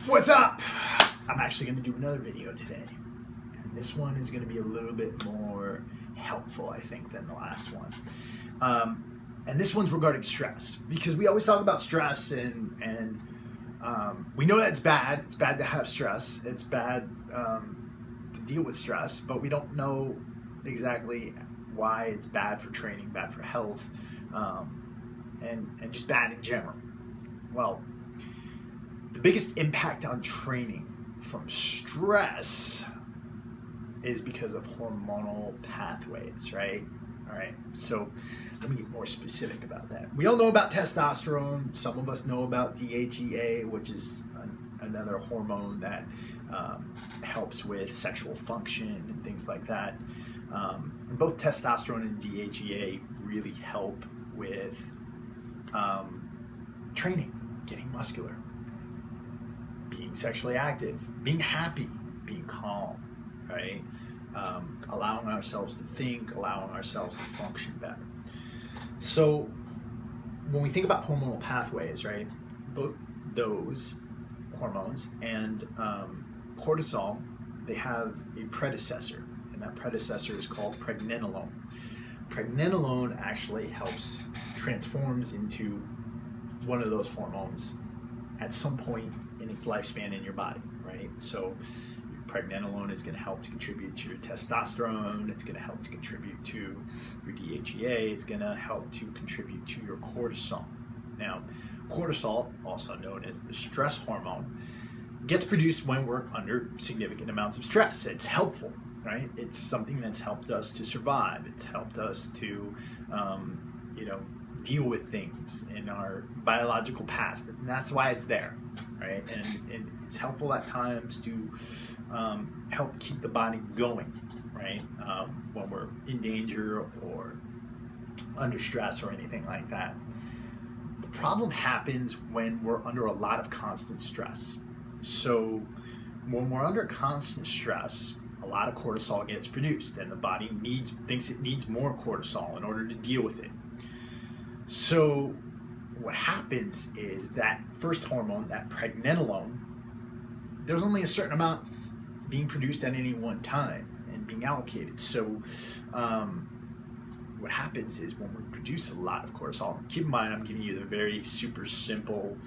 What's up? I'm actually going to do another video today, and this one is going to be a little bit more helpful, I think, than the last one. And this one's regarding stress, because we always talk about stress, and we know that it's bad. It's bad to have stress. It's bad to deal with stress, but we don't know exactly why it's bad for training, bad for health, and just bad in general. Well, the biggest impact on training from stress is because of hormonal pathways, right? All right, so let me get more specific about that. We all know about testosterone. Some of us know about DHEA, which is another hormone that helps with sexual function and things like that. And both testosterone and DHEA really help with training, getting muscular, being sexually active, being happy, being calm, right? Allowing ourselves to think, allowing ourselves to function better. So when we think about hormonal pathways, right, both those hormones and cortisol, they have a predecessor, and that predecessor is called pregnenolone. Pregnenolone actually transforms into one of those hormones at some point in its lifespan in your body, right? So pregnenolone is going to help to contribute to your testosterone. It's going to help to contribute to your DHEA. It's going to help to contribute to your cortisol. Now, cortisol, also known as the stress hormone, gets produced when we're under significant amounts of stress. It's helpful, right? It's something that's helped us to survive. It's helped us to, deal with things in our biological past, and that's why it's there, right? And it's helpful at times to help keep the body going, right? When we're in danger or under stress or anything like that. The problem happens when we're under a lot of constant stress. So when we're under constant stress, a lot of cortisol gets produced, and the body thinks it needs more cortisol in order to deal with it. So what happens is that first hormone, that pregnenolone, there's only a certain amount being produced at any one time and being allocated. So what happens is when we produce a lot of cortisol, keep in mind I'm giving you the very super simple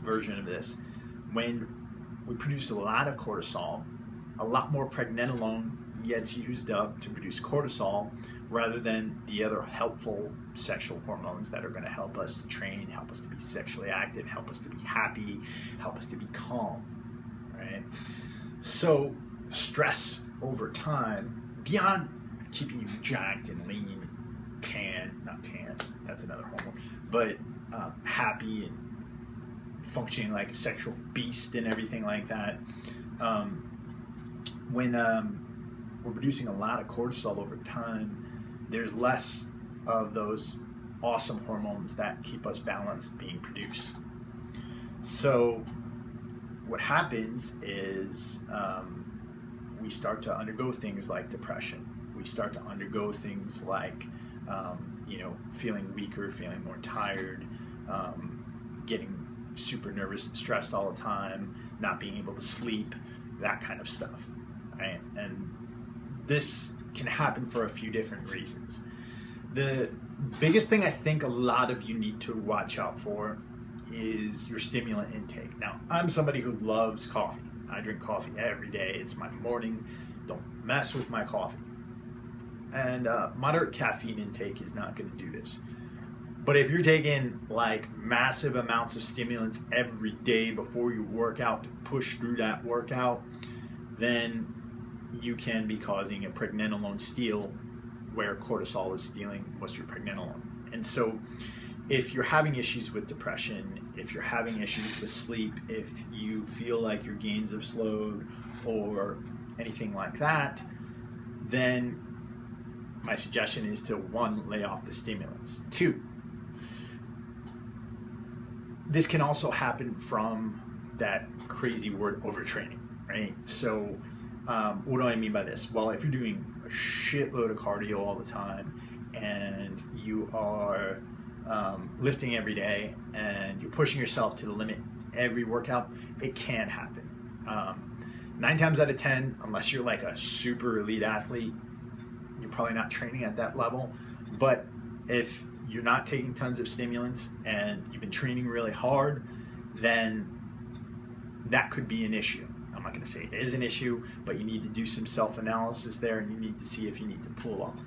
version of this. When we produce a lot of cortisol, a lot more pregnenolone gets used up to produce cortisol rather than the other helpful sexual hormones that are going to help us to train, help us to be sexually active, help us to be happy, help us to be calm, right? So stress over time, beyond keeping you jacked and lean, not tan, that's another hormone, but happy and functioning like a sexual beast and everything like that, when we're producing a lot of cortisol over time, there's less of those awesome hormones that keep us balanced being produced. So what happens is we start to undergo things like depression. We start to undergo things like feeling weaker, feeling more tired, getting super nervous and stressed all the time, not being able to sleep, that kind of stuff, right? And this can happen for a few different reasons. The biggest thing I think a lot of you need to watch out for is your stimulant intake. Now, I'm somebody who loves coffee. I drink coffee every day. It's my morning. Don't mess with my coffee. And moderate caffeine intake is not going to do this. But if you're taking like massive amounts of stimulants every day before you work out to push through that workout, then you can be causing a pregnenolone steal where cortisol is stealing what's your pregnenolone. And so if you're having issues with depression, if you're having issues with sleep, if you feel like your gains have slowed or anything like that, then my suggestion is to 1, lay off the stimulants. 2, this can also happen from that crazy word overtraining, right? So what do I mean by this? Well, if you're doing a shitload of cardio all the time and you are lifting every day and you're pushing yourself to the limit every workout. It can happen. 9 times out of 10, unless you're like a super elite athlete, you're probably not training at that level. But if you're not taking tons of stimulants and you've been training really hard, then that could be an issue. I'm not going to say it is an issue, but you need to do some self-analysis there, and you need to see if you need to pull off.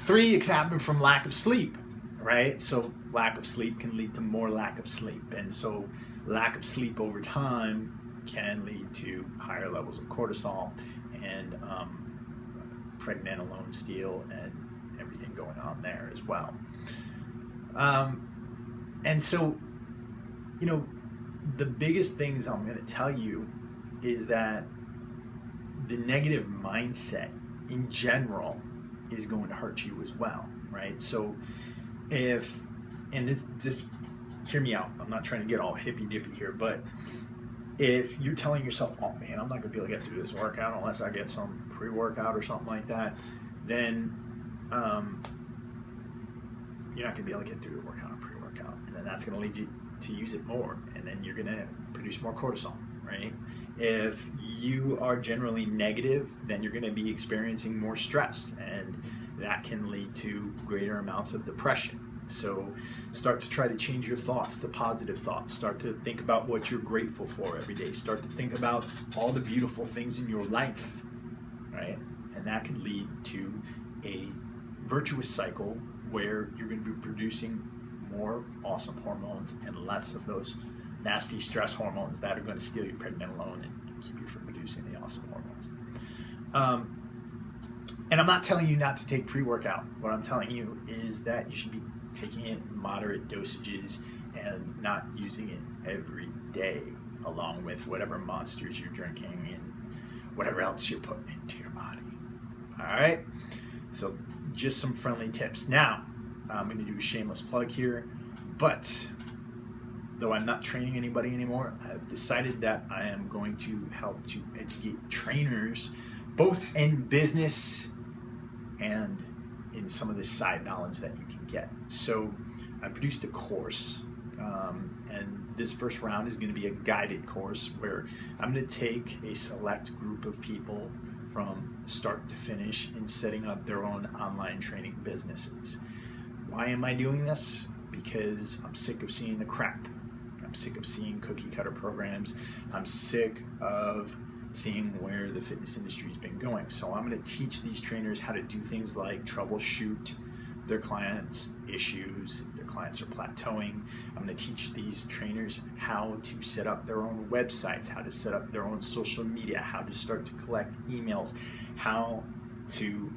3, it can happen from lack of sleep, right? So lack of sleep can lead to more lack of sleep. And so lack of sleep over time can lead to higher levels of cortisol and pregnenolone, steel, and everything going on there as well. And so, you know, the biggest things I'm going to tell you is that the negative mindset in general is going to hurt you as well, right? So if, and this hear me out, I'm not trying to get all hippy dippy here, but if you're telling yourself, oh man, I'm not gonna be able to get through this workout unless I get some pre-workout or something like that, then you're not gonna be able to get through the workout or pre-workout, and then that's gonna lead you to use it more, and then you're gonna produce more cortisol, right? If you are generally negative, then you're gonna be experiencing more stress, and that can lead to greater amounts of depression. So start to try to change your thoughts to positive thoughts. Start to think about what you're grateful for every day. Start to think about all the beautiful things in your life, right? And that can lead to a virtuous cycle where you're going to be producing more awesome hormones and less of those nasty stress hormones that are going to steal your pregnenolone and keep you from producing the awesome hormones. And I'm not telling you not to take pre-workout. What I'm telling you is that you should be taking it in moderate dosages and not using it every day, along with whatever monsters you're drinking and whatever else you're putting into your body. All right? So just some friendly tips. Now, I'm going to do a shameless plug here, but though I'm not training anybody anymore, I've decided that I am going to help to educate trainers, both in business and in some of the side knowledge that you can get. So I produced a course, and this first round is going to be a guided course where I'm going to take a select group of people from start to finish in setting up their own online training businesses. Why am I doing this? Because I'm sick of seeing the crap. I'm sick of seeing cookie cutter programs. I'm sick of seeing where the fitness industry has been going. So I'm going to teach these trainers how to do things like troubleshoot their clients' issues, if their clients are plateauing. I'm going to teach these trainers how to set up their own websites, how to set up their own social media, how to start to collect emails, how to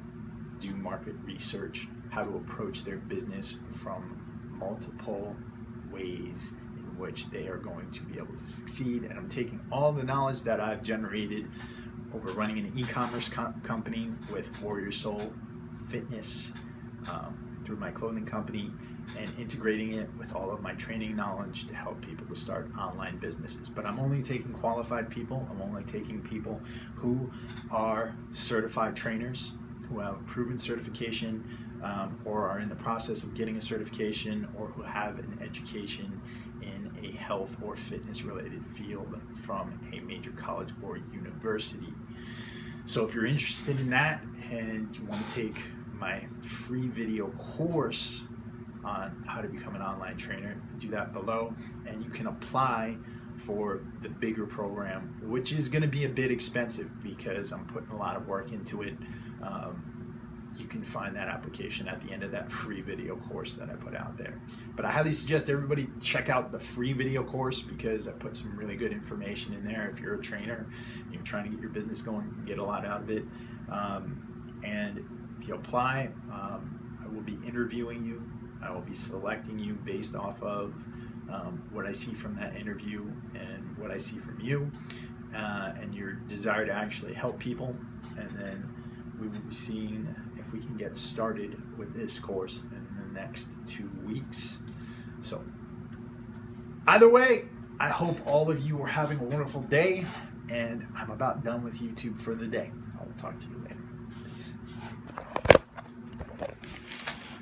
do market research, how to approach their business from multiple ways in which they are going to be able to succeed. And I'm taking all the knowledge that I've generated over running an e-commerce company with Warrior Soul Fitness, through my clothing company, and integrating it with all of my training knowledge to help people to start online businesses. But I'm only taking qualified people. I'm only taking people who are certified trainers, who have proven certification, or are in the process of getting a certification, or who have an education in a health or fitness related field from a major college or university. So if you're interested in that and you want to take my free video course on how to become an online trainer, do that below, and you can apply for the bigger program, which is going to be a bit expensive because I'm putting a lot of work into it. You can find that application at the end of that free video course that I put out there. But I highly suggest everybody check out the free video course because I put some really good information in there. If you're a trainer and you're trying to get your business going, you can get a lot out of it. And if you apply, I will be interviewing you. I will be selecting you based off of what I see from that interview and what I see from you, and your desire to actually help people. And then we will be seeing if we can get started with this course in the next 2 weeks. So either way, I hope all of you are having a wonderful day, and I'm about done with YouTube for the day. I will talk to you later.